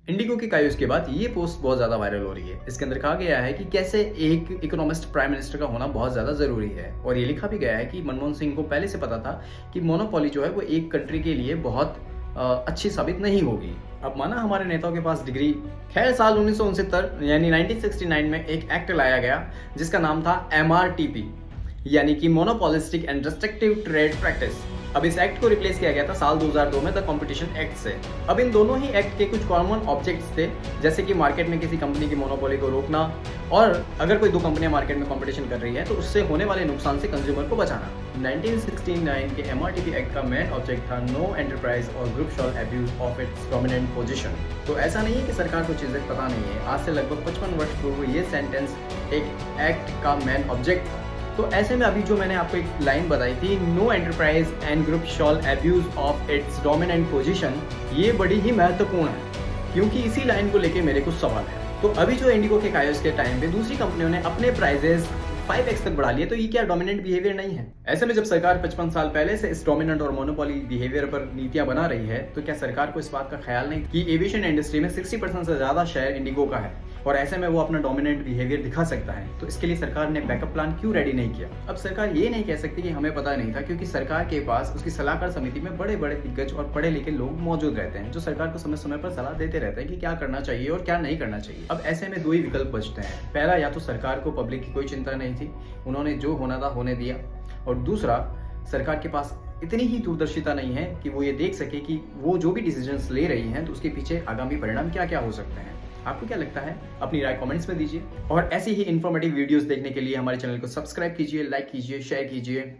Indigo की कायूस के बाद ये पोस्ट बहुत ज़्यादा वायरल हो रही है। इसके अंदर कहा गया है कि कैसे एक इकोनॉमिस्ट प्राइम मिनिस्टर का होना बहुत ज़्यादा ज़रूरी है, और ये लिखा भी गया है कि मनमोहन सिंह को पहले से पता था कि मोनोपोली जो है वो एक कंट्री के लिए बहुत अच्छी साबित नहीं होगी। अब माना हमारे नेताओं के पास डिग्री। खैर, साल 1969 यानी 1969 में एक एक्ट लाया गया जिसका नाम था MRTP, यानी कि monopolistic and restrictive trade practice. अब इस एक्ट को रिप्लेस किया गया था साल 2002 में द कंपटीशन एक्ट से। अब इन दोनों ही एक्ट के कुछ कॉमन ऑब्जेक्ट्स थे, जैसे कि मार्केट में किसी कंपनी की मोनोपोली को रोकना, और अगर कोई दो कंपनियां मार्केट में कंपटीशन कर रही है तो उससे होने वाले नुकसान से कंज्यूमर को बचाना। 1969 के MRTP एक्ट का मेन ऑब्जेक्ट था नो एंटरप्राइज और group shall abuse of its dominant position. तो ऐसा नहीं है कि सरकार को चीजें पता नहीं है। आज से लगभग 55 वर्ष पूर्व ये सेंटेंस एक एक्ट का मेन ऑब्जेक्ट था। तो ऐसे में अभी जो मैंने आपको एक लाइन बताई थी, no enterprise and group shall abuse of its dominant position, ये बड़ी ही महत्वपूर्ण है, क्योंकि इसी लाइन को लेके मेरे कुछ सवाल है। तो अभी जो इंडिगो के कायोस के टाइम पे दूसरी कंपनियों ने अपने प्राइजेस 5x तक बढ़ा लिए, तो ये क्या डोमिनेंट बिहेवियर नहीं है? ऐसे में जब सरकार 55 साल पहले से इस डोमिनेंट और मोनोपोली बिहेवियर पर नीतियां बना रही है, तो क्या सरकार को इस बात का ख्याल नहीं कि एविएशन इंडस्ट्री में 60% से ज्यादा शेयर इंडिगो का है, और ऐसे में वो अपना डोमिनेंट बिहेवियर दिखा सकता है? तो इसके लिए सरकार ने बैकअप प्लान क्यों रेडी नहीं किया? अब सरकार ये नहीं कह सकती कि हमें पता नहीं था, क्योंकि सरकार के पास उसकी सलाहकार समिति में बड़े बड़े दिग्गज और पढ़े लिखे लोग मौजूद रहते हैं, जो सरकार को समय समय पर सलाह देते रहते हैं कि क्या करना चाहिए और क्या नहीं करना चाहिए। अब ऐसे में दो ही विकल्प बचते हैं। पहला, या तो सरकार को पब्लिक की कोई चिंता नहीं थी, उन्होंने जो होना था होने दिया, और दूसरा, सरकार के पास इतनी ही दूरदर्शिता नहीं है कि वो ये देख सके कि वो जो भी डिसीजंस ले रही हैं तो उसके पीछे आगामी परिणाम क्या क्या हो सकते हैं। आपको क्या लगता है? अपनी राय कमेंट्स में दीजिए, और ऐसी ही इन्फॉर्मेटिव वीडियोस देखने के लिए हमारे चैनल को सब्सक्राइब कीजिए, लाइक कीजिए, शेयर कीजिए।